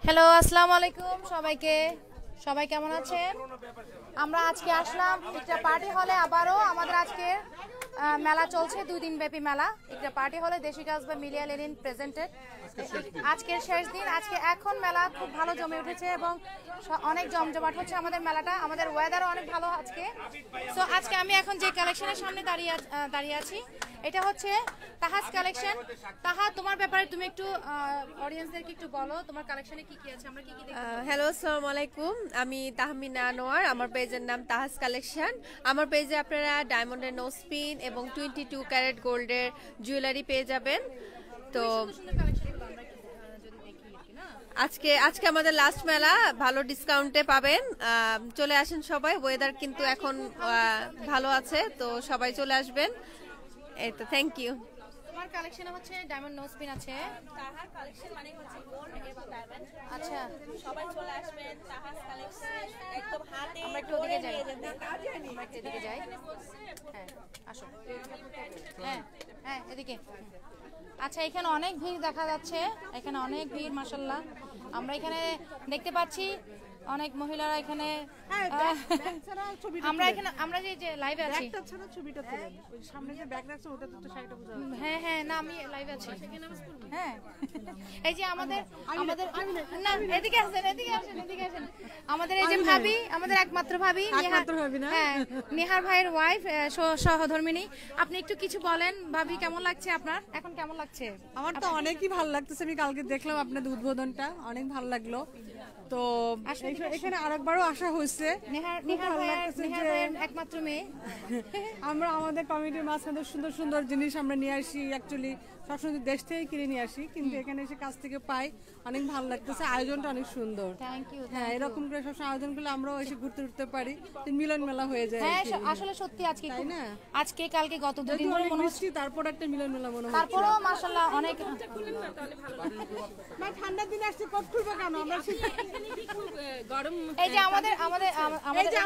Hello, আসসালামু আলাইকুম সবাইকে। সবাই কেমন আছেন? আমরা আজকে আসলাম একটা পার্টি হলে। আবারও আমাদের আজকে মেলা চলছে, 2 দিন ব্যাপী মেলা। একটা পার্টি হলে দেশি গাছ বা মিলিয়া লেনিন প্রেজেন্টেড। আজকের শেষ দিন। আজকে এখন মেলা খুব ভালো জমে উঠেছে এবং অনেক জমজমাট হচ্ছে আমাদের মেলাটা। আমাদের ওয়েদারও অনেক ভালো আজকে। সো আজকে আমি এখন যে কালেকশনের সামনে দাঁড়িয়ে আছি, এটা হচ্ছে তাহাস কালেকশন। তাহা, তোমার ব্যাপারে তুমি একটু অডিয়েন্সদেরকে একটু বলো, তোমার কালেকশনে কি কি আছে, আমরা কি কি দেখব। হ্যালো, আসসালামু আলাইকুম। আমি তাহমিনা আনোয়ার। আমার পেজের নাম তাহাস কালেকশন। আমার পেজে আপনারা ডায়মন্ডের নোজপিন এবং 22 ক্যারেট গোল্ডের জুয়েলারি পেয়ে যাবেন। তো আজকে আমাদের লাস্ট মেলা, ভালো ডিসকাউন্টে পাবেন। চলে আসেন সবাই। ওয়েদার কিন্তু এখন ভালো আছে, তো সবাই চলে আসবেন। এই তো, থ্যাংক ইউ। তোমার কালেকশনে হচ্ছে ডায়মন্ড নোজপিন আছে। তাহার কালেকশন মানে হচ্ছে গোল্ড এবং ডায়মন্ড। আচ্ছা, সবাই চলে আসবেন তাহার কালেকশন। একদম হাতে আমরা একটু ওদিকে যাই। আমরা একটু এদিকে যাই। হ্যাঁ, আসো। হ্যাঁ হ্যাঁ, এদিকে। আচ্ছা, এখানে অনেক ভিড় দেখা যাচ্ছে। এখানে অনেক ভিড়, মাশাআল্লাহ। আমরা এখানে দেখতে পাচ্ছি অনেক মহিলারা এখানে। আমরা যে লাইভে আছি, হ্যাঁ হ্যাঁ, না আমি লাইভে আছি। হ্যাঁ, এই যে আমাদের না, এদিকে আসেন, আমাদের এই যে ভাবি, আমাদের একমাত্র ভাবি, হ্যাঁ, নিহার ভাইয়ের ওয়াইফ, সহধর্মিনী। আপনি একটু কিছু বলেন, ভাবি কেমন লাগছে আপনার? এখন কেমন লাগছে? আমার তো অনেকই ভালো লাগতেছে। আমি কালকে দেখলাম আপনাদের উদ্বোধনটা, অনেক ভালো লাগলো। তো এখানে আরেকবারও আসা হয়েছে। নিহার ভাইয়ের একমাত্র মেয়ে। আমরা আমাদের কমিটির মাঝখানে সুন্দর সুন্দর জিনিস আমরা নিয়ে আসি। অ্যাকচুয়ালি সবসময় দেশ থেকে কিনে নিয়ে আসি, কিন্তু এখানে এসে কাছ থেকে পাই। অনেক ভালো লাগতেছে, আয়োজনটা অনেক সুন্দর। Thank you. হ্যাঁ, এরকম করে সবসময় আয়োজন করলে আমরাও এসে ঘুরতে ঘুরতে পারি, মিলন মেলা হয়ে যায়। হ্যাঁ, আসলে সত্যি আজকে তাই না? আজকে কালকে গত 2 দিন ধরে মনে হচ্ছে, তারপর একটা মিলন মেলা মনে হয়। তারপরেও মাশাআল্লাহ অনেক। ঠান্ডার দিনে আসছে, কত খুলবে কেন? আমরা গরম। এই যে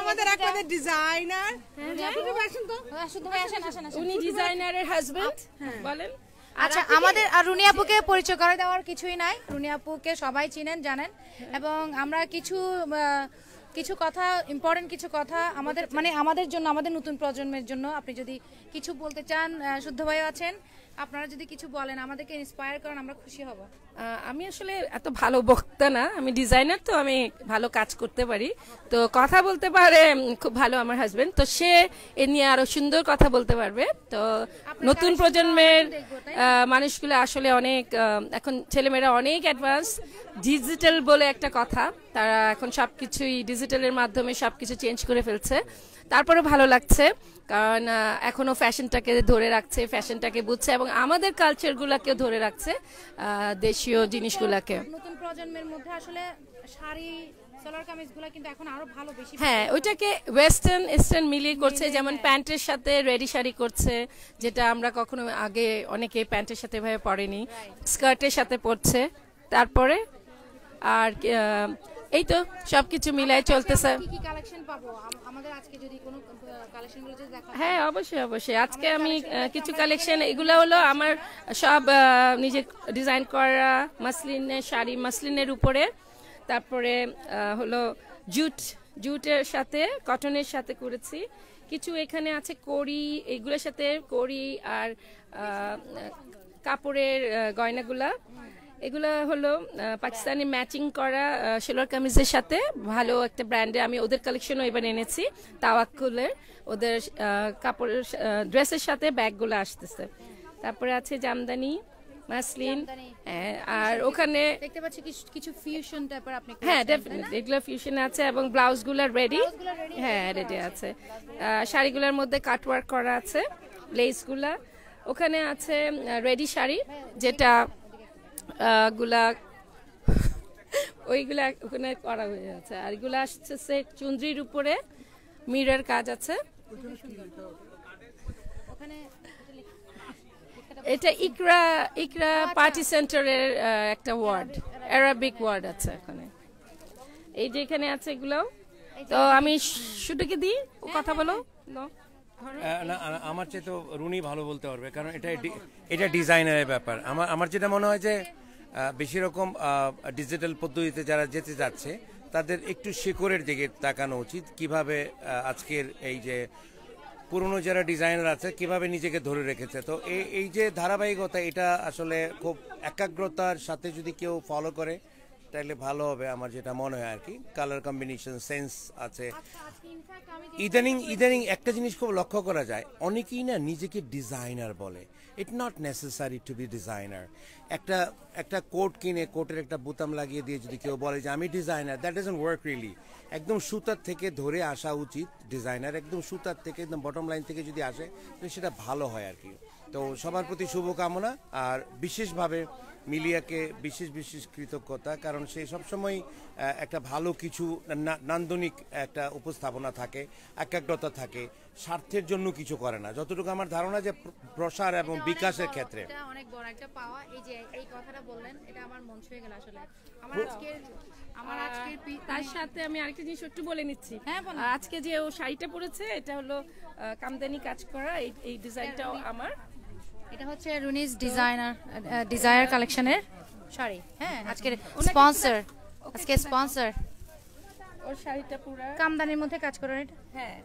আমাদের একটা ডিজাইনার, উনি ডিজাইনারের হাজবেন্ড। বলেন। আচ্ছা, আমাদের রুনি আপুকে পরিচয় করে দেওয়ার কিছুই নাই। রুনি আপুকে সবাই চিনেন, জানেন। এবং আমরা কিছু কথা, ইম্পর্টেন্ট কিছু কথা আমাদের জন্য, আমাদের নতুন প্রজন্মের জন্য আপনি যদি কিছু বলতে চান, শুদ্ধ ভাই আছেন, আপনারা যদি কিছু বলেন, আমাদেরকে ইন্সপায়ার করেন, আমরা খুশি হব। আমি আসলে এত ভালো বক্তা না, আমি ডিজাইনার, তো আমি ভালো কাজ করতে পারি, তো কথা বলতে পারে খুব ভালো আমার হাজবেন্ড, তো সে এ নিয়ে আরো সুন্দর কথা বলতে পারবে। তো নতুন প্রজন্মের মানুষগুলো আসলে অনেক, এখন ছেলেমেয়েরা অনেক অ্যাডভান্স। ডিজিটাল বলে একটা কথা, তারা এখন সবকিছুই ডিজিটালের মাধ্যমে সবকিছু চেঞ্জ করে ফেলছে। তারপরে ভালো লাগছে, কারণ এখনো ফ্যাশনটাকে ধরে রাখছে, ফ্যাশনটাকে বুঝছে এবং আমাদের কালচারগুলোকেও ধরে রাখছে, দেশীয় জিনিসগুলোকে। নতুন প্রজন্মের মধ্যে আসলে শাড়ি, সালোয়ার কামিজগুলো কিন্তু এখন আরো ভালো, বেশি। হ্যাঁ, ওইটাকে ওয়েস্টার্ন ইস্টার্ন মিলিয়ে করছে, যেমন প্যান্টের সাথে রেডি শাড়ি করছে, যেটা আমরা কখনো আগে অনেকে প্যান্টের সাথে ভাবে পরেনি, স্কার্টের সাথে পরছে। তারপরে আর এই তো সবকিছু মিলাই চলতেছে। কি কালেকশন পাবো আমাদের আজকে, যদি কোনো কালেকশনগুলো যদি দেখা? হ্যাঁ, অবশ্যই। আজকে আমি কিছু কালেকশন, এগুলো হলো আমার সব নিজে ডিজাইন করা মাসলিনের শাড়ি, মাসলিনের উপরে। তারপরে হলো জুটের সাথে কটনের সাথে করেছি। কিছু এখানে আছে কড়ি, এগুলোর সাথে কড়ি আর কাপড়ের গয়নাগুলা। এগুলো হলো পাকিস্তানি ম্যাচিং করা সালোয়ার কামিজের সাথে, ভালো একটা ব্র্যান্ডে। আমি ওদের কালেকশনও এবার এনেছি, তাওয়াক্কুলের। ওদের কাপড়ের ড্রেসের সাথে ব্যাগগুলো আসতেছে। তারপরে আছে জামদানি, মাসলিন। হ্যাঁ, আর ওখানে দেখতে পাচ্ছি কিছু ফিউশন টাইপের আপনি। হ্যাঁ, ডেফিনেটলি এগুলো ফিউশন আছে এবং ব্লাউজগুলো রেডি। হ্যাঁ, রেডি আছে। শাড়িগুলোর মধ্যে কাটওয়ার্ক করা আছে, লেসগুলা। ওখানে আছে রেডি শাড়ি, যেটা ওইগুলা ওখানে করা হয়ে আছে। আর এগুলো আসছে চুনরির উপরে, মিরর কাজ আছে। এটা ইকরা পার্টি সেন্টারের একটা ওয়ার্ড, অ্যারাবিক ওয়ার্ড আছে এখানে। এই যে এখানে আছে এগুলো। তো আমি শুটুকে দিই, কথা বলো। না, আমার চেয়ে তো রুনি ভালো বলতে পারবে, কারণ এটা ডিজাইনারের ব্যাপার। আমার যেটা মনে হয় যে বেশি রকম ডিজিটাল পদ্ধতিতে যারা যেতে যাচ্ছে তাদের একটু শেকড়ের দিকে তাকানো উচিত, কিভাবে আজকের এই যে পুরনো যারা ডিজাইনার আছে কিভাবে নিজেকে ধরে রেখেছে। তো এই যে ধারাবাহিকতা, এটা আসলে খুব একাগ্রতার সাথে যদি কেউ ফলো করে তাহলে ভালো হবে, আমার যেটা মনে হয় আর কি। কালার কম্বিনেশন সেন্স আছে। ইদানিং একটা জিনিস খুব লক্ষ্য করা যায়, অনেকেই না নিজেকে ডিজাইনার বলে। It not necessary to be designer. একটা কোট কিনে কোটের একটা বোতাম লাগিয়ে দিয়ে যদি কেউ বলে যে আমি designer, that doesn't work really. একদম সুতার থেকে ধরে আসা উচিত ডিজাইনার, একদম সুতার থেকে একদম বটম লাইন থেকে যদি আসে তাহলে সেটা ভালো হয় আর কি। তো সবার প্রতি শুভকামনা, আর বিশেষভাবে মিলিয়াকে বিশেষ কৃতজ্ঞতা, কারণ সে সবসময় একটা ভালো কিছু নান্দনিক একটা উপস্থাপনা থাকে, একাগ্রতা থাকে, স্বার্থের জন্য কিছু করে না। যতটুকু আমার ধারণা যে প্রসার এবং বিকাশের ক্ষেত্রে এটা অনেক বড় একটা পাওয়া। এই যে এই কথাটা বললেন, এটা আমার মন ছুঁয়ে গেল আসলে। আমার আজকের তার সাথে আমি আরেকটা জিনিস একটু বলে নিচ্ছি। হ্যাঁ, বলুন। আজকে যে ও শাড়িটা পরেছে এটা হলো কামদানি কাজ করা, এই ডিজাইনটাও আমার। এটা হচ্ছে রুনিস ডিজায়ার কালেকশনের শাড়ি। হ্যাঁ, আজকের স্পন্সর। ওর শাড়িটা পুরো কামদানির মধ্যে কাজ করেন এটা। হ্যাঁ,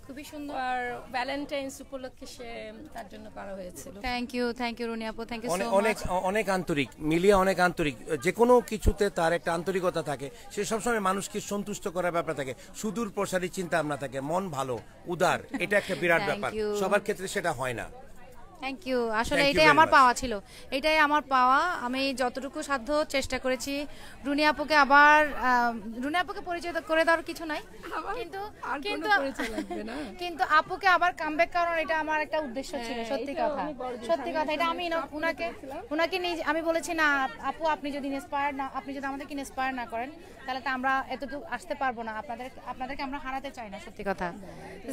খুবই সুন্দর। আর ভ্যালেন্টাইন্স উপলক্ষে সে তার জন্য করা হয়েছিল। থ্যাংক ইউ রুনি আপু, থ্যাংক ইউ সো অনেক মাচ। অনেক আন্তরিক, মিলিয়া অনেক আন্তরিক। যে কোনো কিছুতে তার একটা আন্তরিকতা থাকে, সে সবসময় মানুষকে সন্তুষ্ট করার ব্যাপার থাকে, সুদূর প্রসারী চিন্তা ভাবনা থাকে, মন ভালো, উদার। এটা একটা বিরাট Thank ব্যাপার, you. সবার ক্ষেত্রে সেটা হয় না। Thank you. আসলে Thank you এটাই very আমার much. পাওয়া ছিল, এটাই আমার পাওয়া। আমি যতটুকু সাধ্য চেষ্টা করেছি রুনি আপুকে আবার রুনি আপুকে পরিচয় করে দেওয়ার কিছু নাই, কিন্তু কিন্তু কিন্তু আপুকে আবার কামব্যাক করার এটা আমার একটা উদ্দেশ্য ছিল। সত্যি কথা এটা আমি উনাকে আমি বলেছি না আপু, আপনি যদি আমাদেরকে ইন্সপায়ার না করেন তাহলে তো আমরা এতটুকু আসতে পারবো না, আপনাদেরকে আমরা হারাতে চাই না, সত্যি কথা।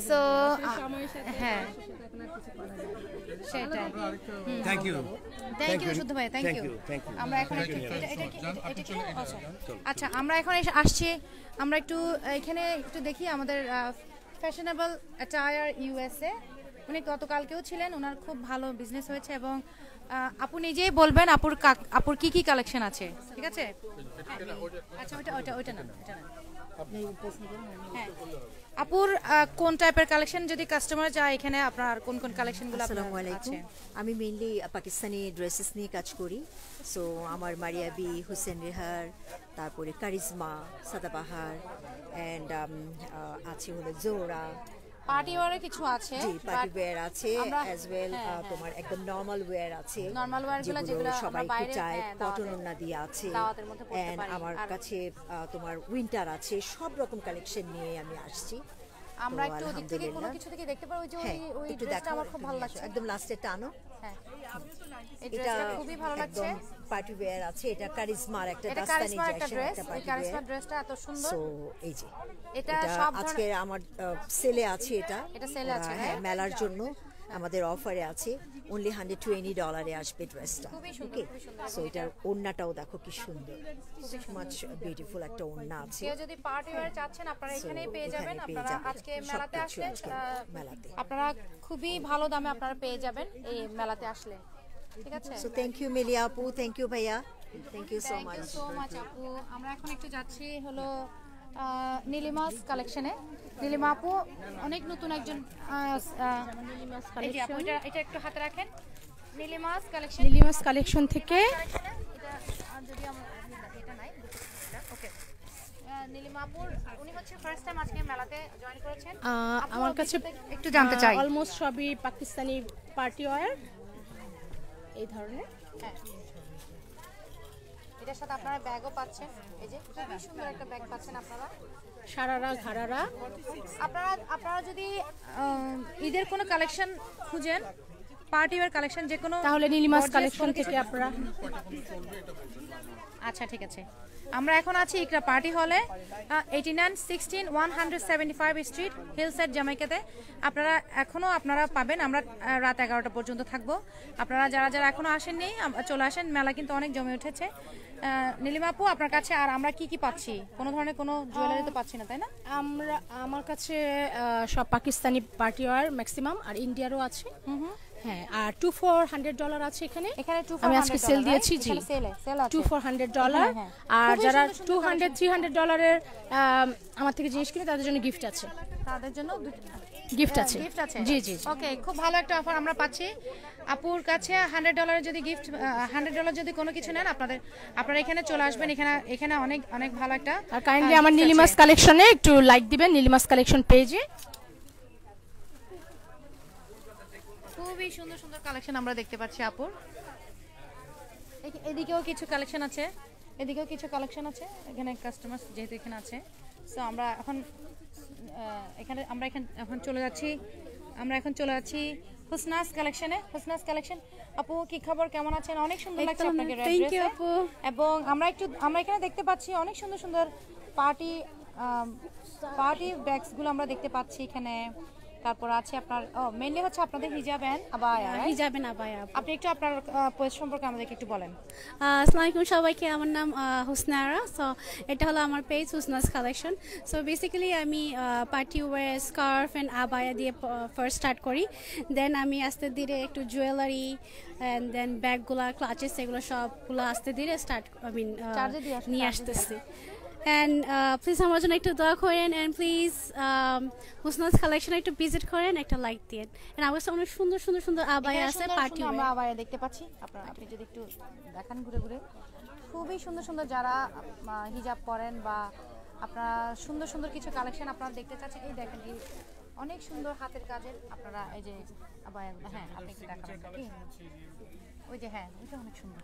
সো হ্যাঁ, সেটাই। থ্যাংক ইউ শুদ্ধ ভাই, থ্যাংক ইউ। আমরা এখন আচ্ছা, আমরা এখন আসছি, আমরা একটু এখানে একটু দেখি আমাদের ফ্যাশনেবল অ্যাটায়ার ইউএসএ। উনি গতকালকেও ছিলেন, ওনার খুব ভালো বিজনেস হয়েছে, এবং আপু নিজেই বলবেন আপুর কি কালেকশন আছে, ঠিক আছে? আচ্ছা, ওইটা না। হ্যাঁ, আপুর কোন টাইপের কালেকশন যদি কাস্টমার চায়, এখানে আপনার কোন কালেকশনগুলো আসসালামু আলাইকুম। আমি মেইনলি পাকিস্তানি ড্রেসেস নিয়ে কাজ করি। সো আমার মারিয়াবি, হুসেন রেহার, তারপরে কারিজমা, সাদাবাহার, অ্যান্ড আছে হলো জোরা, পার্টি ওয়্যারের কিছু আছে, জি পার্টি ওয়্যার আছে, আমরা- অ্যাজ ওয়েল হ্যাঁ। তোমার একদম নরমাল ওয়্যার আছে, Normal wear গুলো যেগুলো সবাই আমরা বাইরে, চায়, হ্যাঁ, কটন দাওয়াতের- ওড়না দিয়ে আছে, দাওয়াতের মধ্যে পরতে and পারি। আমার আর- কাছে তোমার উইন্টার আছে, সব রকম কালেকশন নিয়ে আমি আসছি। আমরা তো একটু ওদিক থেকে কোনো আলহামদুলিল্লাহ। কিছু থেকে দেখতে পারি, ওই যে হ্যাঁ, ওই একটু ড্রেসটা দেখো, আমার খুব ভালো তুমি লাগছে। আসো, একদম লাস্টে টানো। হ্যাঁ, এই এটা ড্রেসটা খুবই ভালো লাগছে। একদম পার্টি ওয়্যার আছে, এটা কারিজমার একটা এটা দাস্তানি কারিশমার একটা জ্যাকসন ড্রেস, একটা এই পার্টি কারিশমার ওয়্যার। ড্রেসটা এত সুন্দর। সো এই যে এটা এটা সব আজকে আমার সেলে আছে, এটা সেলে আছে, হ্যাঁ, মেলার জন্য আমাদের অফারে আছে। অনলি $120 আসবে ড্রেসটা। খুবই সুন্দর, ওকে, খুবই সুন্দর। সো এটার ওড়নাটাও দেখো কি সুন্দর, মাচ বিউটিফুল একটা ওড়না আছে। কেউ যদি পার্টি ওয়্যার চাচ্ছেন আপনারা So, এখানেই পেয়ে এখানে যাবেন। পেয়ে আপনারা যাবেন। আজকে সবকিছু মেলাতে আসলে আজকে মেলাতে। আপনারা খুবই ভালো দামে আপনারা পেয়ে যাবেন এই মেলাতে আসলে, ঠিক আছে? সো থ্যাংক ইউ মিলিয়া আপু, থ্যাংক ইউ ভাইয়া, thank you so thank you much. So much আপু। আমরা এখন একটু যাচ্ছি হলো নীলিমাস কালেকশনে। নীলিমা আপু অনেক নতুন একজন এই যে আপু, এটা একটু হাতে রাখেন। নীলিমাস কালেকশন থেকে এটা যদি এটা নাই, ওকে। নীলিমা আপুর উনি হচ্ছে ফার্স্ট টাইম আজকে মেলাতে জয়েন করেছেন। আপু, আমার কাছে একটু জানতে চাই। অলমোস্ট সবই পাকিস্তানি পার্টি ওয়্যার এই ধরনের। হ্যাঁ, এটার সাথে আপনারা ব্যাগও পাচ্ছেন, এই যে খুবই সুন্দর একটা ব্যাগ পাচ্ছেন আপনারা। সারারা ঘাড়ারা আপনারা যদি ঈদের কোনো কালেকশন খুঁজেন, পার্টি ওয়্যার কালেকশন যে কোনো, তাহলে নীলিমাস gorgeous কালেকশন কোনো থেকে কিছু- আপনারা আচ্ছা, ঠিক আছে। আমরা এখন আছি ইকরা পার্টি হলে, 8916 175 স্ট্রিট, হিলসাইড, জামাইকাতে। আপনারা পাবেন। আমরা রাত 11টা পর্যন্ত থাকবো। আপনারা যারা এখনো আসেননি চলে আসেন, মেলা কিন্তু অনেক জমে উঠেছে। নীলিমা আপু, আপনার কাছে আর আমরা কি পাচ্ছি? কোনো ধরনের কোনো জুয়েলারি তো পাচ্ছি না, তাই না? আমার কাছে সব পাকিস্তানি পার্টি ওয়্যার ম্যাক্সিমাম, আর ইন্ডিয়ারও আছে। হ্যাঁ আর $2,400 আছে এখানে এখানে আমি আজকে সেল দিয়েছি জি সেল আছে $2,400 হ্যাঁ। আর খুবই যারা সুন্দর সুন্দর $200-300 আমার থেকে জিনিস কিনে তাদের জন্য গিফট আছে তাদের জন্য গিফট আছে গিফট আছে জি জি ওকে খুব ভালো একটা অফার আমরা পাচ্ছি আপুর কাছে $100 যদি গিফট $100 যদি কোনো কিছু নেন আপনারা এখানে চলে আসবেন এখানে অনেক অনেক ভালো একটা আর কাইন্ডলি আমার নীলিমাস কালেকশনে একটু লাইক দিবেন নীলিমাস কালেকশন পেজে খুবই সুন্দর সুন্দর কালেকশন আমরা দেখতে পাচ্ছি আপুর এদিকেও কিছু কালেকশন আছে এখানে কাস্টমার যেহেতু এখানে আছে সো আমরা এখন চলে যাচ্ছি হুসনাস কালেকশন আপু কি খবর কেমন আছেন অনেক সুন্দর লাগছে আপনাকে থ্যাংক ইউ আপু এবং আমরা এখানে দেখতে পাচ্ছি অনেক সুন্দর সুন্দর পার্টি ব্যাগস গুলো আমরা দেখতে পাচ্ছি এখানে তারপর আছে আপনার মেইনলি হচ্ছে আপনাদের হিজাব এন্ড আবায়া হিজাব এন্ড আবায়া আপনি একটু আপনার পেজ সম্পর্কে আমাদেরকে একটু বলেন আসসালামু আলাইকুম সবাইকে আমার নাম হুসনারা সো এটা হলো আমার page Husna's collection so basically আমি পার্টি ওয়্যার স্কার্ফ এন্ড আবায়া দিয়ে ফার্স্ট স্টার্ট করি দেন আমি আস্তে ধীরে একটু জুয়েলারি এন্ড দেন ব্যাগগুলো ক্লাচেস এগুলো সবগুলো আস্তে ধীরে নিয়ে আসতেছি and please আমার জন্য একটু দোয়া করেন and please হুসনাস কালেকশন একটু ভিজিট করেন একটা লাইক দিন and আমার কাছে অনেক সুন্দর সুন্দর সুন্দর আবায়া আছে পার্টি আমরা আবায়া দেখতে পাচ্ছি আপনি যদি একটু দেখান ঘুরে ঘুরে খুবই সুন্দর সুন্দর যারা হিজাব পরেন বা আপনারা সুন্দর সুন্দর কিছু কালেকশন আপনারা দেখতে চাচ্ছেন এই দেখেন এই অনেক সুন্দর হাতের কাজের আপনারা এই যে আবায়া হ্যাঁ আপনি একটু দেখাবেন কি ওই যে হ্যাঁ এটা অনেক সুন্দর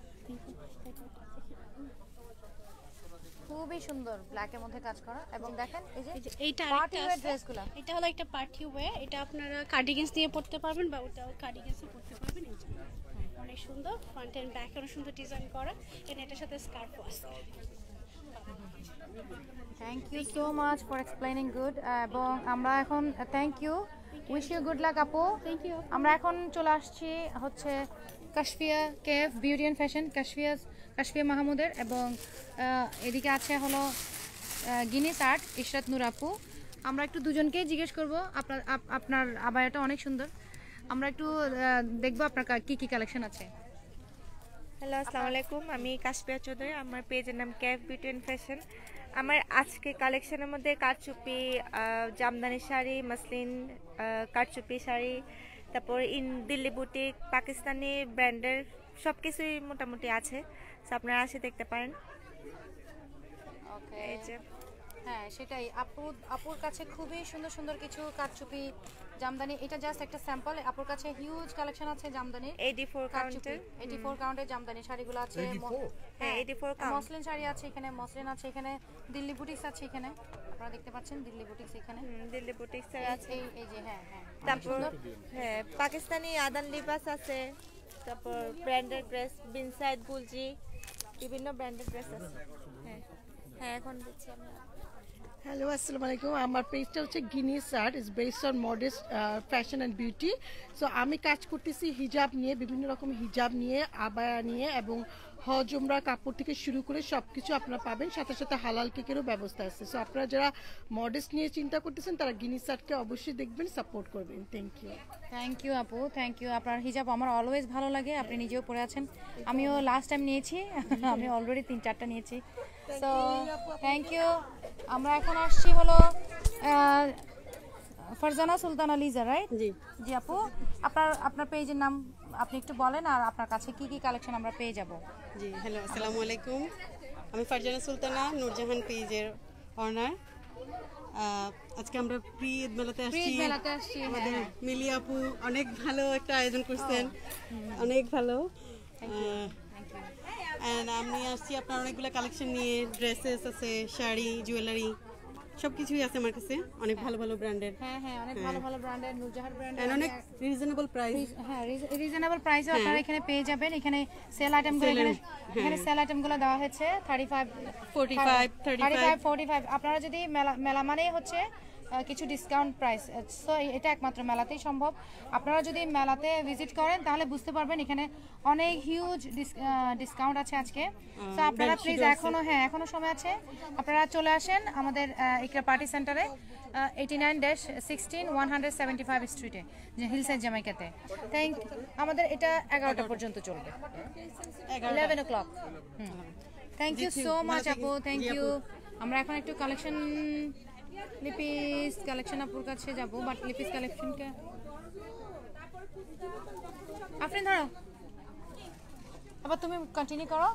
খুবই সুন্দর ব্ল্যাকের মধ্যে কাজ করা এবং দেখেন এই যে এইটা পার্টি ওয়্যার ড্রেসগুলো এটা হলো একটা পার্টি ওয়্যার এটা আপনারা কার্ডিগানস দিয়ে পরতে পারবেন বা ওটাও কার্ডিগানসও পরতে পারবেন অনেক সুন্দর ফ্রন্ট এন্ড ব্যাক অনেক সুন্দর ডিজাইন করা এন্ড এটার সাথে স্কার্ফও আছে thank you so much for explaining good এবং আমরা এখন thank you wish you good luck আপু থ্যাংক ইউ আমরা এখন চলে আসছি হচ্ছে কাশফিয়া কেফ বিউটি অ্যান্ড ফ্যাশন কাশফিয়া মাহমুদের এবং এদিকে আছে হলো গিনিস আর্ট ইশরাত নূর আপু আমরা একটু দুজনকেই জিজ্ঞেস করব আপনার আবায়াটা অনেক সুন্দর আমরা একটু দেখবো আপনার কি কি কালেকশন আছে হ্যালো আসসালামু আলাইকুম আমি কাশফিয়া চৌধুরী আমার পেজের নাম ক্যাফ বিউটি অ্যান্ড ফ্যাশন আমার আজকে কালেকশনের মধ্যে কারচুপি জামদানি শাড়ি মসলিন কারচুপি শাড়ি তারপর দিল্লি বুটিক পাকিস্তানি ব্র্যান্ডের সব কিছুই মোটামুটি আছে সো আপনারা এসে দেখতে পারেন ওকে এই যে হ্যাঁ সেটাই আপুর কাছে খুবই সুন্দর সুন্দর কিছু কারচুপি জামদানি এটা জাস্ট একটা স্যাম্পল আপুর কাছে হিউজ কালেকশন আছে জামদানি 84 কাউন্টের জামদানি শাড়িগুলো আছে হ্যাঁ 84 কাউন্ট মসলিন শাড়ি আছে এখানে মসলিন আছে এখানে দিল্লি বুটিক্স আছে এখানে আপনারা দেখতে পাচ্ছেন দিল্লি বুটিক্স এখানে দিল্লি বুটিক্স আছে এই যে হ্যাঁ তারপর হ্যাঁ পাকিস্তানি আদান লিবাস আছে তারপর ব্র্যান্ডেড ড্রেস বিনসাইড গুলজি বিভিন্ন ব্র্যান্ডেড ড্রেস আছে হ্যাঁ এখন দিচ্ছি আমরা হ্যালো আসসালামু আলাইকুম আমার পেজটা হচ্ছে Guinness art is based on modest fashion and beauty so আমি কাজ করতেছি হিজাব নিয়ে বিভিন্ন রকম হিজাব নিয়ে আবায়া নিয়ে এবং হজ উমরা কাপড় থেকে শুরু করে সব কিছু আপনারা পাবেন সাথে সাথে হালাল কেকেরও ব্যবস্থা আছে সো আপনারা যারা মডেস্ট নিয়ে চিন্তা করতেছেন তারা গিনিস আর্টকে অবশ্যই দেখবেন সাপোর্ট করবেন থ্যাংক ইউ আপু থ্যাংক ইউ আপনার হিজাব আমার অলওয়েজ ভালো লাগে আপনি নিজেও পরে আছেন আমিও লাস্ট টাইম নিয়েছি আমি অলরেডি 3-4টা নিয়েছি সো থ্যাংক ইউ আমরা এখন আসছি হলো ফারজানা সুলতানা লিজা রাইট জি আপু আপনার পেজের নাম আপনি একটু বলেন আর আপনার কাছে কি কি কালেকশন আমরা পেয়ে যাব জি হ্যালো আসসালামু আলাইকুম আমি ফারজানা সুলতানা নূরজাহান পেজের অনার আজকে আমরা প্রি ঈদ মেলাতে আসছি আমাদের মিলি আপু অনেক ভালো একটা আয়োজন করছেন অনেক ভালো এন্ড আমি আসছি আপনার অনেকগুলো কালেকশন নিয়ে ড্রেসেস আছে শাড়ি জুয়েলারি সবকিছুই আছে আমার কাছে অনেক ভালো ভালো ব্র্যান্ডের হ্যাঁ অনেক ভালো ভালো ব্র্যান্ডের নুরজাহার ব্র্যান্ডের এন্ড অনেক রিজনেবল প্রাইস হ্যাঁ রিজনেবল প্রাইসে আপনারা এখানে পেয়ে যাবেন এখানে সেল আইটেমগুলো এখানে সেল আইটেমগুলো দেওয়া হয়েছে 35 45 আপনারা যদি মেলা মানেই হচ্ছে কিছু ডিসকাউন্ট প্রাইস। সো এটা একমাত্র মেলাতেই সম্ভব। আপনারা যদি মেলাতে ভিজিট করেন তাহলে বুঝতে পারবেন এখানে অনেক হিউজ ডিসকাউন্ট আছে আজকে। সো আপনারা প্লিজ এখনো সময় আছে, আপনারা চলে আসেন আমাদের ইকরা পার্টি সেন্টারে 89-16 175 স্ট্রিটে, যে হিলসাইড জামাইকাতে। আমাদের এটা 11টা পর্যন্ত চলবে, 11 o'clock। Thank you so much আপু, থ্যাংক ইউ। আমরা এখন একটু কালেকশন, লিপিস কালেকশন আপুর কাছে যাব, বাট লিপিস কালেকশনকে আপনি ধরো, আবার তুমি কন্টিনিউ করো।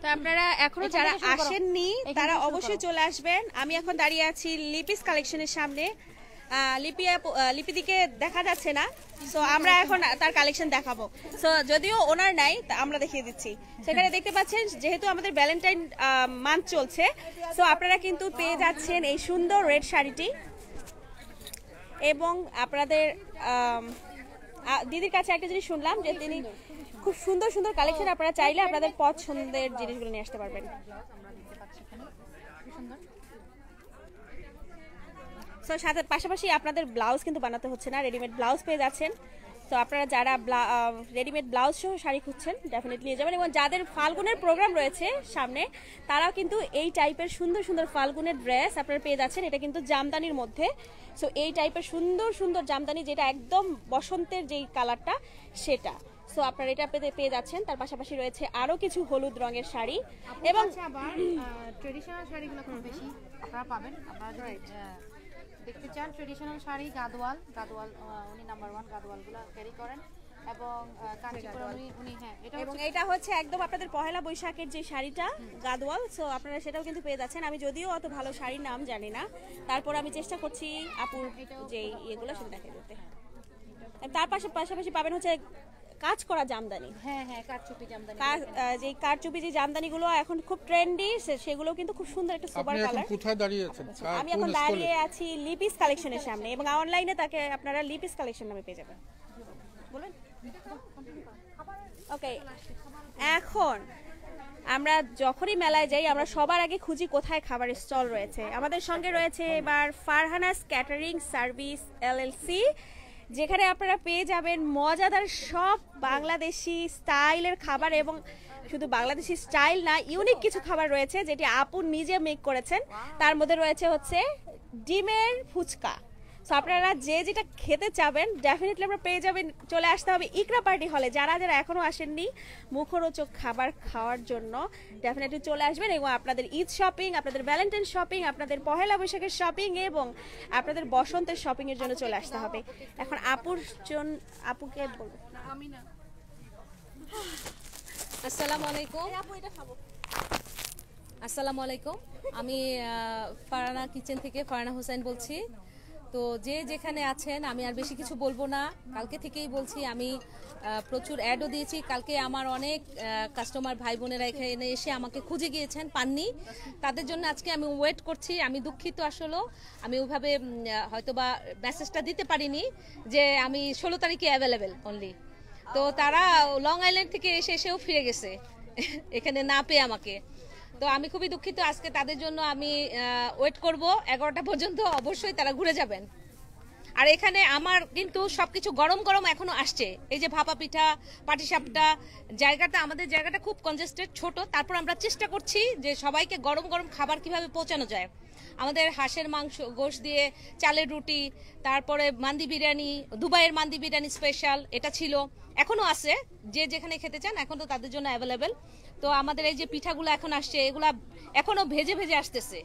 তো আপনারা এখনো যারা আসেননি তারা অবশ্যই চলে আসবেন। আমি এখন দাঁড়িয়ে আছি লিপিস কালেকশনের সামনে। লিপিদিকে দেখা যাচ্ছে না, সো আমরা এখন তার কালেকশন দেখাবো। সো যদিও ওনার নাই, আমরা দেখিয়ে দিচ্ছি। সেখানে দেখতে পাচ্ছেন যেহেতু আমাদের ভ্যালেন্টাইন মান্থ চলছে, সো আপনারা কিন্তু পেয়ে যাচ্ছেন এই সুন্দর রেড শাড়িটি। এবং আপনাদের দিদির কাছে একটা জিনিস শুনলাম যে তিনি খুব সুন্দর সুন্দর কালেকশন, আপনারা চাইলে আপনাদের পছন্দের জিনিসগুলো নিয়ে আসতে পারবেন। সো সাথে পাশাপাশি আপনাদের ব্লাউজ কিন্তু বানাতে হচ্ছে না, রেডিমেড ব্লাউজ পেয়ে যাচ্ছেন। তো আপনারা যারা রেডিমেড ব্লাউজ সহ শাড়ি খুঁজছেন ডেফিনেটলি নিয়ে যাবেন। এবং যাদের ফাল্গুনের প্রোগ্রাম রয়েছে সামনে, তারাও কিন্তু এই টাইপের সুন্দর সুন্দর ফাল্গুনের ড্রেস আপনারা পেয়ে যাচ্ছেন। এটা কিন্তু জামদানির মধ্যে। সো এই টাইপের সুন্দর সুন্দর জামদানি, যেটা একদম বসন্তের যেই কালারটা সেটা, সো আপনারা এটা পেয়ে যাচ্ছেন। তার পাশাপাশি রয়েছে আরো কিছু হলুদ রঙের শাড়ি এবং ট্রেডিশনাল শাড়িগুলো খুব বেশি আপনারা পাবেন। আপনারা দেখতে চান ট্রেডিশনাল শাড়ি, গাদোয়াল উনি নাম্বার 1 গাদোয়ালগুলো ক্যারি করেন। এবং কাঞ্চিপুরম উনি এবং এটা হচ্ছে একদম আপনাদের পহেলা বৈশাখের যে শাড়িটা গাদোয়াল, সো আপনারা সেটাও কিন্তু পেয়ে যাচ্ছেন। আমি যদিও অত ভালো শাড়ির নাম জানি না, তারপর আমি চেষ্টা করছি আপুর যে এগুলো সেটা দেখে দিতে। তার পাশাপাশি পাবেন হচ্ছে কাজ করা জামদানি। কারচুপি জামদানি, যে কারচুপি যে জামদানিগুলো এখন খুব ট্রেন্ডি, সেগুলো কিন্তু খুব সুন্দর একটা সুপার কালার। কোথায় দাঁড়িয়ে আছেন? আমি এখন দাঁড়িয়ে আছি লিপিস কালেকশনের সামনে, এবং অনলাইনে তাকে আপনারা লিপিস কালেকশন নামে পেয়ে যাবেন। বলেন ওকে। এখন আমরা যখনই মেলায় যাই, আমরা সবার আগে খুঁজি কোথায় খাবারের স্টল রয়েছে। আমাদের সঙ্গে রয়েছে এবার ফারহানাস ক্যাটারিং সার্ভিস LLC, যেখানে আপনারা পেয়ে যাবেন মজাদার সব বাংলাদেশি স্টাইলের খাবার। এবং শুধু বাংলাদেশি স্টাইল না, ইউনিক কিছু খাবার রয়েছে যেটি আপু নিজে মেক করেছেন। তার মধ্যে রয়েছে হচ্ছে ডিমের ফুচকা। সো আপনারা যেটা খেতে চাবেন ডেফিনেটলি আমরা পেয়ে যাবেন। চলে আসতে হবে ইকরা পার্টি হলে। যারা এখনো আসেননি মুখরোচক খাবার খাওয়ার জন্য ডেফিনেটলি চলে আসবেন। এবং আপনাদের ঈদ শপিং, আপনাদের ভ্যালেন্টাইন শপিং, আপনাদের পহেলা বৈশাখের শপিং এবং আপনাদের বসন্তের শপিং এর জন্য চলে আসতে হবে। এখন আপুকে বলবো। আসসালামু আলাইকুম। আসসালামু আলাইকুম, আমি ফারহানা কিচেন থেকে ফারহানা হোসেন বলছি। তো যেখানে আছেন, আমি আর বেশি কিছু বলবো না। কালকে থেকেই বলছি, আমি প্রচুর অ্যাডও দিয়েছি। কালকে আমার অনেক কাস্টমার ভাই বোনেরা এখানে এসে আমাকে খুঁজে গিয়েছেন, পাননি। তাদের জন্য আজকে আমি ওয়েট করছি। আমি দুঃখিত, আসলে আমি ওইভাবে হয়তোবা মেসেজটা দিতে পারিনি যে আমি 16 তারিখে অ্যাভেলেবেল অনলি। তো তারা লং আইল্যান্ড থেকে এসেও ফিরে গেছে এখানে না পেয়ে আমাকে। তো আমি খুবই দুঃখিত। আজকে তাদের জন্য আমি ওয়েট করব 11টা পর্যন্ত, অবশ্যই তারা ঘুরে যাবেন। আর এখানে আমার কিন্তু সবকিছু গরম গরম এখনো আসছে। এই যে ভাপা পিঠা, পাটিসাপটা, আমাদের জায়গাটা খুব কনজেস্টেড, ছোট। তারপর আমরা চেষ্টা করছি যে সবাইকে গরম গরম খাবার কিভাবে পৌঁছানো যায়। আমাদের হাঁসের মাংস, গোশত দিয়ে চালের রুটি, তারপরে মান্দি বিরিয়ানি, দুবাইয়ের মান্দি বিরিয়ানি স্পেশাল, এটা ছিল, এখনো আছে। যেখানে খেতে চান এখন তো তাদের জন্য অ্যাভেলেবেল। তো আমাদের এই যে পিঠাগুলো এখন আসছে, এগুলা এখনো ভেজে ভেজে আসতেছে,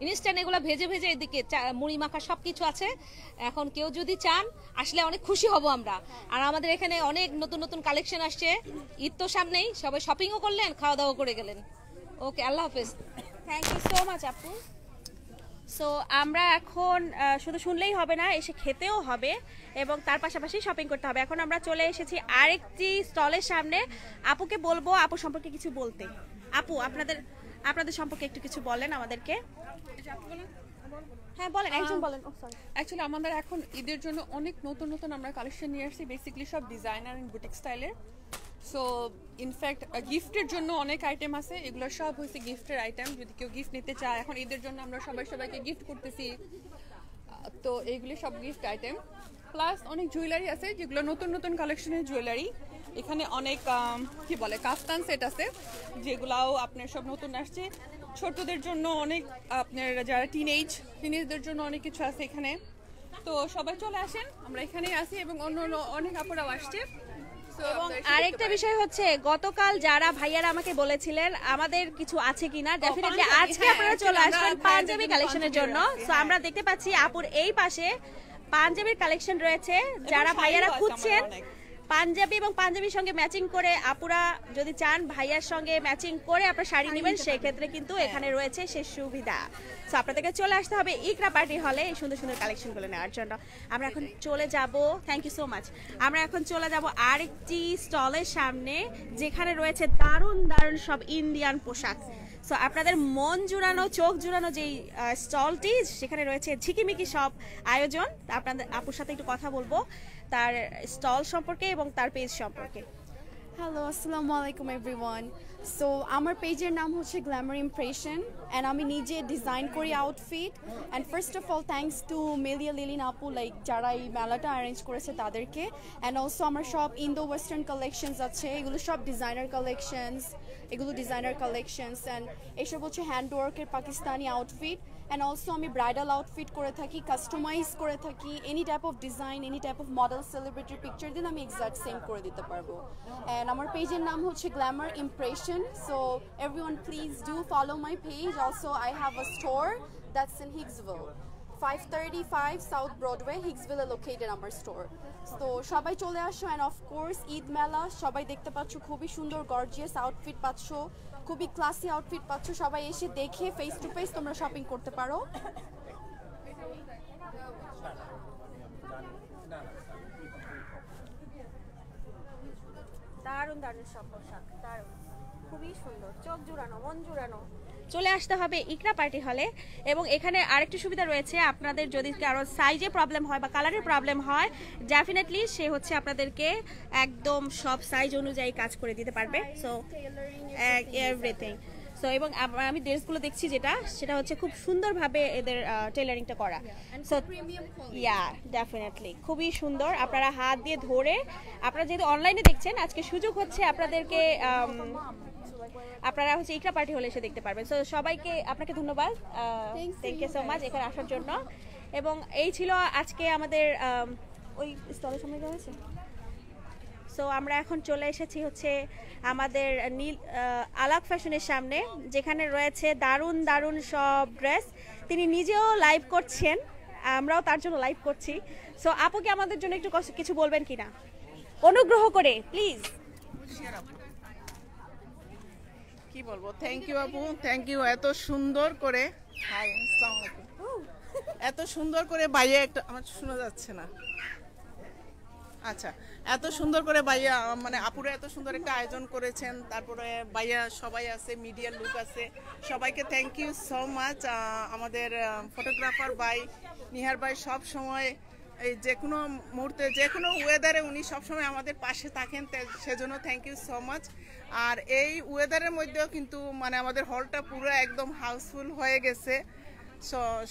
ইনস্ট্যান্ট এগুলো ভেজে ভেজে। এদিকে মুড়ি মাখা সবকিছু আছে। এখন কেউ যদি চান আসলে অনেক খুশি হব আমরা। আর আমাদের এখানে অনেক নতুন নতুন কালেকশন আসছে। ঈদ তো সামনেই, সবাই শপিংও করলেন, খাওয়া দাওয়া করে গেলেন। ওকে, আল্লাহ হাফেজ। থ্যাংক ইউ সো মাচ আপু। সো আমরা এখন শুধু শুনলেই হবে না, এসে খেতেও হবে এবং তার পাশাপাশি শপিং করতে হবে। এখন আমরা চলে এসেছি আরেকটি স্টলের সামনে। আপুকে বলবো আপু সম্পর্কে কিছু বলতে। আপু আপনাদের সম্পর্কে একটু কিছু বলেন আমাদেরকে। হ্যাঁ বলেন, একজন বলেন। অ্যাকচুয়ালি আমাদের এখন ঈদের জন্য অনেক নতুন নতুন আমরা কালেকশন নিয়ে আসছি, বেসিক্যালি সব ডিজাইনার এন্ড বুটিক স্টাইলের। সো ইনফ্যাক্ট গিফটের জন্য অনেক আইটেম আছে, এগুলো সব হচ্ছে গিফটের আইটেম। যদি কেউ গিফট নিতে চায়, এখন ঈদের জন্য আমরা সবাইকে গিফট করতেছি, তো এইগুলি সব গিফট আইটেম। প্লাস অনেক জুয়েলারি আছে যেগুলো নতুন নতুন কালেকশনের জুয়েলারি। এখানে অনেক কি বলে কাফতান সেট আছে যেগুলাও আপনার সব নতুন আসছে। ছোটদের জন্য অনেক, আপনার যারা টিনেজদের জন্য অনেক কিছু আছে এখানে। তো সবাই চলে আসেন, আমরা এখানেই আছি এবং অন্য অনেক আপুরাও আসছে। এবং আরেকটা বিষয় হচ্ছে, গতকাল যারা ভাইয়ারা আমাকে বলেছিলেন আমাদের কিছু আছে কিনা, ডেফিনেটলি আজকে আপনারা চলে আসবেন পাঞ্জাবি কালেকশনের জন্য। সো আমরা দেখতে পাচ্ছি আপুর এই পাশে পাঞ্জাবির কালেকশন রয়েছে। যারা ভাইয়ারা খুঁজছেন পাঞ্জাবি এবং পাঞ্জাবির সঙ্গে ম্যাচিং করে, আপুরা যদি চান ভাইয়ার সঙ্গে ম্যাচিং করে আপনারা শাড়ি নেবেন, সেই ক্ষেত্রে কিন্তু এখানে রয়েছে সেই সুবিধা। সো আপনাদেরকে চলে আসতে হবে ইকরা পার্টি হলে এই সুন্দর সুন্দর কালেকশনগুলো নেওয়ার জন্য। আমরা এখন চলে যাব, থ্যাংক ইউ সো মাচ, আমরা এখন চলে যাব আরেকটি স্টলের সামনে যেখানে রয়েছে দারুণ দারুণ সব ইন্ডিয়ান পোশাক। সো আপনাদের মন জুড়ানো, চোখ জুড়ানো যেই স্টলটি, সেখানে রয়েছে ঝিকিমিকি সব আয়োজন। আপনাদের আপুর সাথে একটু কথা বলবো তার স্টল সম্পর্কে এবং তার পেজ সম্পর্কে। হ্যালো, আসসালামু আলাইকুম এভরিওয়ান। সো আমার পেজের নাম হচ্ছে গ্ল্যামার ইমপ্রেশন অ্যান্ড আমি নিজে ডিজাইন করি outfit. And first of all thanks to মেলিয়া লিলিন আপু, লাইক যারা এই মেলাটা অ্যারেঞ্জ করেছে তাদেরকে। অ্যান্ড অলসো আমার সব ইন্দো ওয়েস্টার্ন কালেকশনস আছে, এগুলো সব ডিজাইনার কালেকশনস, অ্যান্ড এসব হচ্ছে হ্যান্ডওয়ার্কের পাকিস্তানি আউটফিট। অ্যান্ড অলসো আমি ব্রাইডাল আউটফিট করে থাকি, কাস্টমাইজ করে থাকি, any type of design, any type of model, সেলিব্রিটির পিকচার দিন আমি এক্সাক্ট সেম করে দিতে পারবো। অ্যান্ড আমার পেজের নাম হচ্ছে glamour impression. So everyone please do follow my page. Also I have a store that's in Hicksville, 535 south Broadway, হিগসভিলে লোকেটেড আমার স্টোর। তো সবাই চলে আসো। অ্যান্ড অফকোর্স ঈদ মেলা, সবাই দেখতে পাচ্ছ খুবই সুন্দর গর্জিয়াস আউটফিট পাচ্ছ, খুবই ক্লাসি আউটফিট পাচ্ছ। সবাই এসে দেখে ফেস টু ফেস তোমরা শপিং করতে পারো। দারুণ দারুণ সব পোশাক, দারুণ, খুবই সুন্দর, চোখ জুড়ানো, মন জুড়ানো। চলে আসতে হবে ইকরা পার্টি হলে। এবং এখানে আরেকটি সুবিধা রয়েছে, আপনাদের যদি কারো সাইজে প্রবলেম হয় বা কালারের প্রবলেম হয়, ডেফিনেটলি সে হচ্ছে আপনাদেরকে একদম সব সাইজ অনুযায়ী কাজ করে দিতে পারবে। So everything. সো এবং আমি ড্রেসগুলো দেখছি সেটা হচ্ছে খুব সুন্দরভাবে এদের টেলারিংটা করা। সো ইয়া ডেফিনেটলি খুবই সুন্দর। আপনারা হাত দিয়ে ধরে, আপনারা যেহেতু অনলাইনে দেখছেন, আজকে সুযোগ হচ্ছে আপনাদেরকে, আপনারা হচ্ছে ইকরা পার্টি হলে এসে দেখতে পারবেন। সো সবাইকে আপনাকে ধন্যবাদ, থ্যাংক ইউ সো মাচ এখানে আসার জন্য। এবং এই ছিল আজকে আমাদের ওই স্টলের সময় দেওয়া হয়েছে। সো আমরা এখন চলে এসেছি হচ্ছে আমাদের আলাক ফ্যাশনের সামনে, যেখানে রয়েছে দারুণ দারুণ সব ড্রেস। তিনি নিজেও লাইভ করছেন, আমরাও তার জন্য লাইভ করছি। সো আপু কি আমাদের জন্য একটু কিছু বলবেন কিনা অনুগ্রহ করে প্লিজ? কি বলবো, থ্যাংক ইউ আপু, থ্যাংক ইউ। এত সুন্দর করে, হাই আসসালামু আলাইকুম, এত সুন্দর করে ভাইয়া একটা, আমার শোনা যাচ্ছে না, আচ্ছা, এত সুন্দর করে ভাইয়া মানে আপুরা এত সুন্দর একটা আয়োজন করেছেন। তারপরে ভাইয়া সবাই আছে, মিডিয়ার লুক আছে, সবাইকে থ্যাংক ইউ সো মাচ। আমাদের ফটোগ্রাফার ভাই নিহার ভাই সব সময় এই যে কোনো মুহূর্তে যে কোনো ওয়েদারে উনি সবসময় আমাদের পাশে থাকেন, সেজন্য থ্যাংক ইউ সো মাচ। আর এই ওয়েদারের মধ্যেও কিন্তু মানে আমাদের হলটা পুরো একদম হাউসফুল হয়ে গেছে।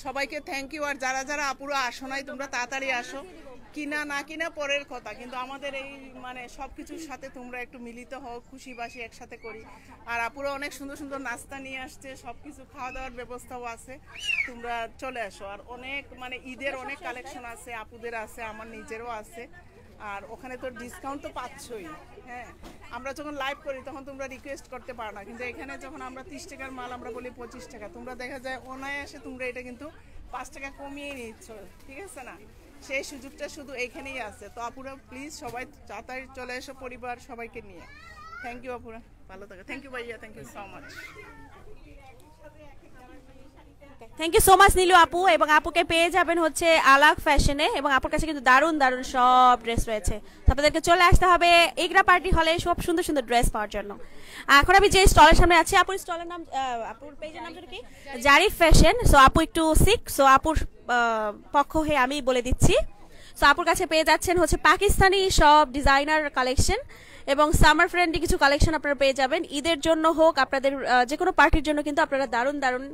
সবাইকে থ্যাংক ইউ। আর যারা যারা আপুরা আসো নাই, তোমরা তাড়াতাড়ি আসো, কিনা না কিনা পরের কথা, কিন্তু আমাদের এই মানে সব কিছুর সাথে তোমরা একটু মিলিত হও, খুশি বাসি একসাথে করি। আর আপুরা অনেক সুন্দর সুন্দর নাস্তা নিয়ে আসছে, সব কিছু খাওয়া দাওয়ার ব্যবস্থাও আছে, তোমরা চলে আসো। আর অনেক মানে ঈদের অনেক কালেকশন আছে, আপুদের আছে, আমার নিজেরও আছে। আর ওখানে তো ডিসকাউন্ট তো পাচ্ছই। হ্যাঁ, আমরা যখন লাইভ করি তখন তোমরা রিকোয়েস্ট করতে পারো না, কিন্তু এখানে যখন আমরা 30 টাকার মাল আমরা বলি 25 টাকা, তোমরা দেখা যায় অনায়াসে তোমরা এটা কিন্তু 5 টাকা কমিয়ে নিচ্ছ, ঠিক আছে না? সেই সুযোগটা শুধু এইখানেই আছে। তো আপুরা প্লিজ সবাই তাড়াতাড়ি চলে এসো পরিবার সবাইকে নিয়ে। থ্যাংক ইউ আপুরা, ভালো থাকো। থ্যাংক ইউ ভাইয়া, thank you so much. Thank you so much Nilu আপু। এবং আপুকে পেয়ে যাবেন হচ্ছে আলাক ফ্যাশনে, এবং আপুর কাছে কিন্তু দারুণ দারুণ সব ড্রেস রয়েছে। তো আপনাদেরকে চলে আসতে হবে ইকরা পার্টি হলে সব সুন্দর সুন্দর ড্রেস পাওয়ার জন্য। এখন আমি যে স্টলের সামনে আছি, আপুর স্টলের নাম, আপুর পেজের নাম কি? জারিফ ফ্যাশন। সো আপু একটু সিক, সো আপুর পক্ষ হয়ে আমি বলে দিচ্ছি। সো আপুর কাছে পেয়ে যাচ্ছেন হচ্ছে পাকিস্তানি সব ডিজাইনার কালেকশন, এবং সামার ফ্রেন্ডলি কিছু কালেকশন আপনারা পেয়ে যাবেন। ঈদের জন্য হোক, আপনাদের যে কোনো পার্টির জন্য কিন্তু আপনারা দারুণ দারুণ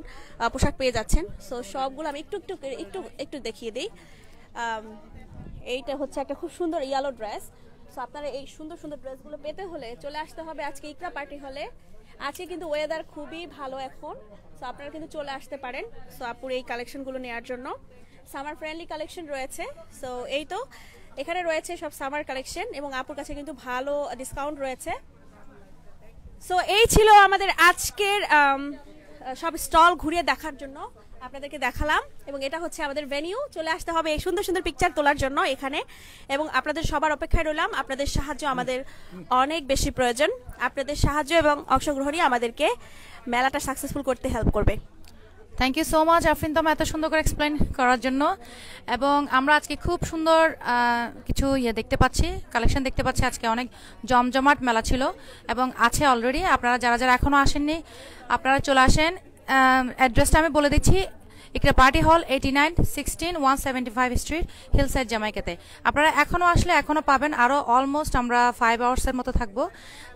পোশাক পেয়ে যাচ্ছেন। সো সবগুলো আমি একটু একটু একটু একটু দেখিয়ে দিই। এইটা হচ্ছে একটা খুব সুন্দর ইয়েলো ড্রেস। সো আপনারা এই সুন্দর সুন্দর ড্রেসগুলো পেতে হলে চলে আসতে হবে আজকে ইকরা পার্টি হলে। আজকে কিন্তু ওয়েদার খুবই ভালো এখন, সো আপনারা কিন্তু চলে আসতে পারেন সো আপুর এই কালেকশনগুলো নেওয়ার জন্য। সামার ফ্রেন্ডলি কালেকশন রয়েছে। সো এই তো এখানে রয়েছে সব সামার কালেকশন এবং আপুর কাছে কিন্তু ভালো ডিসকাউন্ট রয়েছে। সো এই ছিল আমাদের আজকের সব স্টল ঘুরিয়ে দেখার জন্য আপনাদেরকে দেখালাম, এবং এটা হচ্ছে আমাদের ভেনিউ। চলে আসতে হবে এই সুন্দর সুন্দর পিকচার তোলার জন্য এখানে, এবং আপনাদের সবার অপেক্ষায় রইলাম। আপনাদের সাহায্য আমাদের অনেক বেশি প্রয়োজন। আপনাদের সাহায্য এবং অংশগ্রহণই আমাদেরকে মেলাটা সাকসেসফুল করতে হেল্প করবে। Thank you so much Afrin তোমা এত সুন্দর করে এক্সপ্লেন করার জন্য। এবং আমরা আজকে খুব সুন্দর কিছু দেখতে পাচ্ছি, কালেকশন দেখতে পাচ্ছি। আজকে অনেক জমজমাট মেলা ছিল এবং আছে অলরেডি। আপনারা যারা যারা এখনও আসেননি আপনারা চলে আসেন। অ্যাড্রেসটা আমি বলে দিচ্ছি, ইকরা পার্টি হল 8916 175 স্ট্রিট, হিলসাইড, জামাইকাতে। আপনারা এখনও আসলে এখনও পাবেন। আরও অলমোস্ট আমরা 5 আওয়ার্সের মতো থাকবো।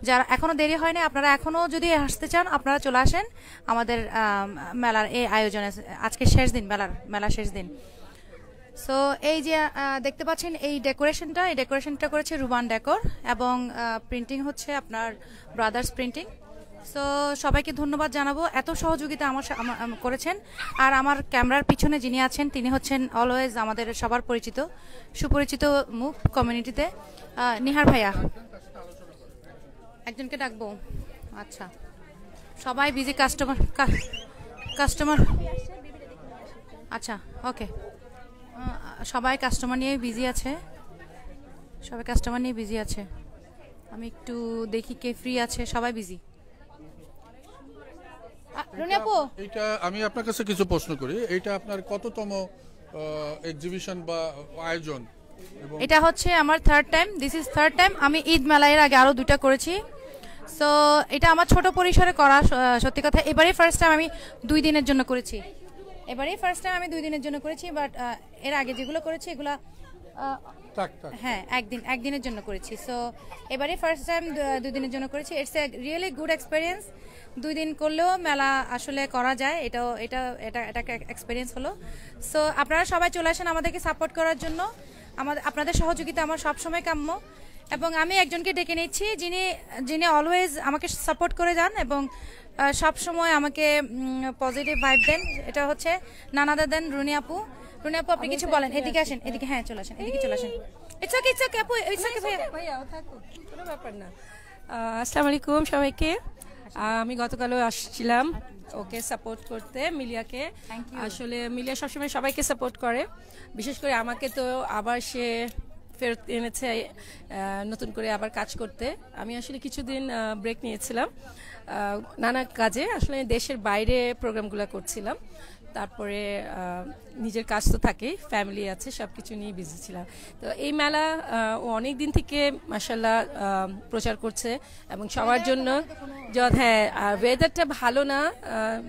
যারা এখনও দেরি হয়নি আপনারা এখনও যদি আসতে চান আপনারা চলে আসেন আমাদের মেলার এই আয়োজনে। আজকে শেষ দিন, মেলার শেষ দিন। সো এই যে দেখতে পাচ্ছেন এই ডেকোরেশনটা করেছে রুবান ডেকোর, এবং প্রিন্টিং হচ্ছে আপনার ব্রাদার্স প্রিন্টিং। সো সবাইকে ধন্যবাদ জানাবো, এত সহযোগিতা করেছেন। আর আমার ক্যামেরার পিছনে যিনি আছেন তিনি হচ্ছেন অলওয়েজ আমাদের সবার সুপরিচিত মুখ কমিউনিটিতে, নিহার ভাইয়া। একজনকে ডাকবো? আচ্ছা, সবাই বিজি কাস্টমার। আচ্ছা, ওকে, সবাই কাস্টমার নিয়ে বিজি আছে। আমি একটু দেখি কে ফ্রি আছে। সবাই বিজি। এটা আমি আপনার কাছে কিছু প্রশ্ন করি, এটা আপনার কততম এক্সিবিশন বা আয়োজন? এটা হচ্ছে আমার দিস ইজ থার্ড টাইম। আমি ঈদ মেলার আগে আরো 2টা করেছি। সো এটা আমার ছোট পরিসরে করা, সত্যি কথা। এবারে ফার্স্ট টাইম আমি 2 দিনের জন্য করেছি। বাট এর আগে যেগুলো করেছি এগুলা হ্যাঁ একদিনের জন্য করেছি। সো এবারে ফার্স্ট টাইম 2 দিনের জন্য করেছি। It's a really good experience. 2 দিন করলেও মেলা আসলে করা যায়, এটা একটা এক্সপিরিয়েন্স হলো। সো আপনারা সবাই চলে আসেন আমাদেরকে সাপোর্ট করার জন্য। আপনাদের সহযোগিতা আমার সবসময় কাম্য, এবং আমি একজনকে ডেকে নিচ্ছি যিনি অলওয়েজ আমাকে সাপোর্ট করে যান এবং সব সময় আমাকে পজিটিভ ভাইব দেন। এটা হচ্ছে নানাদা দেন রুনি আপু। আপনি কিছু বলেন? এদিকে আসেন, এদিকে। হ্যাঁ, চলে আসেন, এদিকে চলে আসেন। ইটস ওকে আপু, ইটস ওকে ভাইয়া, কোনো ব্যাপার না। আসসালামু আলাইকুম সবাইকে। আমি গতকালও আসছিলাম ওকে সাপোর্ট করতে, মিলিয়াকে। আসলে মিলিয়া সবসময় সবাইকে সাপোর্ট করে, বিশেষ করে আমাকে তো আবার সে ফেরত এনেছে নতুন করে আবার কাজ করতে। আমি আসলে কিছুদিন ব্রেক নিয়েছিলাম নানা কাজে, আসলে দেশের বাইরে প্রোগ্রামগুলো করছিলাম। তারপরে নিজের কাজ তো থাকেই, ফ্যামিলি আছে, সব কিছু নিয়ে বিজি ছিলাম। তো এই মেলা ও অনেক দিন থেকে মাশাআল্লাহ প্রচার করছে এবং সবার জন্য। হ্যাঁ, আর ওয়েদারটা ভালো না,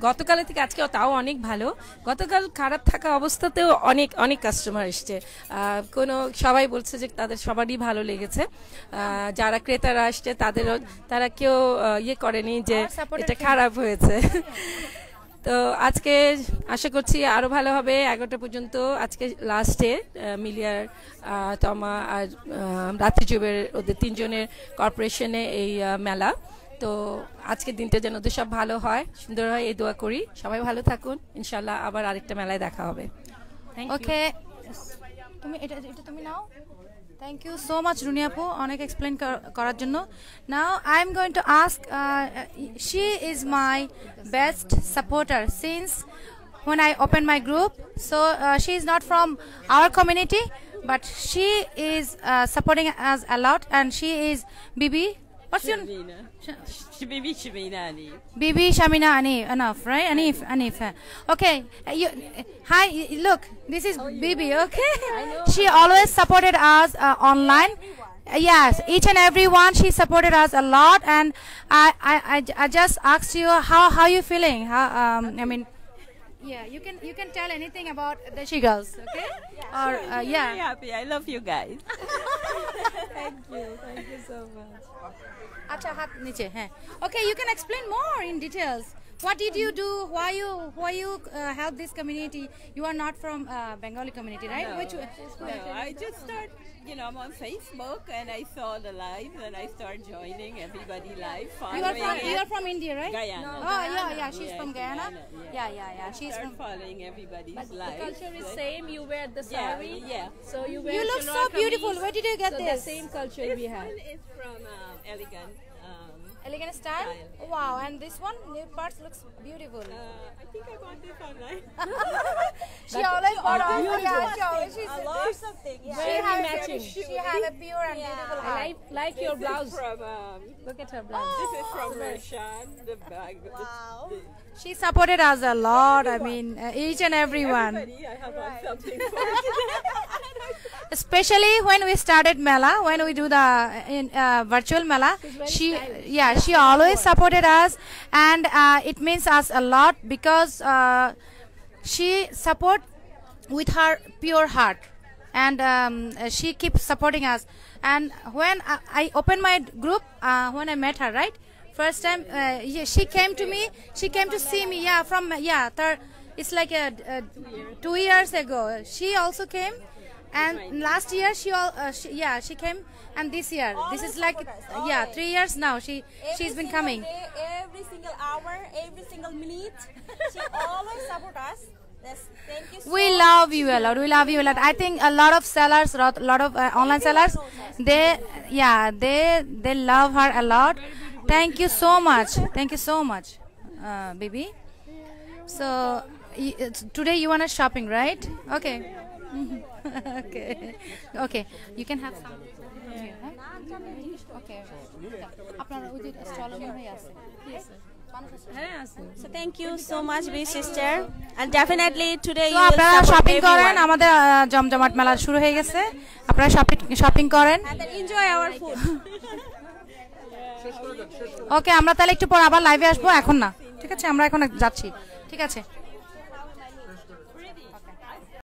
গতকালের থেকে আজকে তাও অনেক ভালো। গতকাল খারাপ থাকা অবস্থাতেও অনেক কাস্টমার এসছে। সবাই বলছে যে তাদের সবারই ভালো লেগেছে। যারা ক্রেতারা আসছে তারা কেউ করেনি যে এটা খারাপ হয়েছে। তো আজকে আশা করছি আরো ভালো হবে। 11টা পর্যন্ত আজকে লাস্টে মিলিয়ার, তমা আর রাত্রি জুবের, ওদের 3 জনের কর্পোরেশনে এই মেলা। তো আজকের দিনটা যেন ওদের সব ভালো হয়, সুন্দর হয়, এই দোয়া করি। সবাই ভালো থাকুন, ইনশাল্লাহ আবার আরেকটা মেলায় দেখা হবে। ওকে, তুমি নাও। Thank you so much, Runi Apu, onek explain korar jonno. Now I am going to ask, she is my best supporter since when I opened my group. So she is not from our community, but she is supporting us a lot, and she is Bibi. What's your name? Bibi Shamina Anif. Bibi Shamina Anif, right? Anif. Okay. Hi, look, this is Bibi, okay? She always supported us online. Yes, each and every one, she supported us a lot, and I just asked you how you feeling? I mean, yeah, you can tell anything about the She Girls, okay? Or I'm very happy. I love you guys. Thank you so much. আচ্ছা হাত নিচে হ্যাঁ Okay, you can explain more in details. What did you do? Why you help this community? You are not from Bengali community, right? No, Which no, I just start, I'm on Facebook and I saw the live and I started joining everybody live. You are from India, right? Guyana. Oh yeah, she's from Guyana. Yeah. She's from following everybody's live. The culture is same. You wear the sari. Yeah. So you wear. You look so beautiful. Where did you get so this? The same culture we have. It's from Elegant. Elegant style? Wow, and this one, new parts looks beautiful. I think I bought this online. She always bought all. She's a lot of something. Yeah. Very matching. She has a pure and beautiful heart. I like your blouse. From, Look at her blouse. this is from Roshan, the bag. Wow. She supported us a lot. I mean, each and everyone. Everybody, I have on something for today. Especially when we started Mela, when we do the virtual Mela, she always supported us, and it means us a lot because she support with her pure heart, and she keeps supporting us. And when I opened my group, when I met her, right, first time, she came to me. She came to see me. It's like 2 years ago. She also came. And last year she came, and this year this is like 3 years now she's been coming Every single hour, every single minute, she always support us. Thank you so we love you a lot. I think a lot of sellers, a lot of online sellers, they love her a lot. Thank you so much, baby. So today you wanna shopping, right? Okay. Okay, you can have some. Okay. আপনারা ওই যে stall মনে আছে So thank you so much, big sister, and definitely today So you will আপনারা support shopping করেন, everyone. আমাদের জমজমাট মেলা শুরু হয়ে গেছে, আপনারা শপিং করেন, And then enjoy our food. ওকে আমরা তাহলে একটু পর আবার লাইভে আসবো, এখন না, ঠিক আছে, আমরা এখন যাচ্ছি, ঠিক আছে।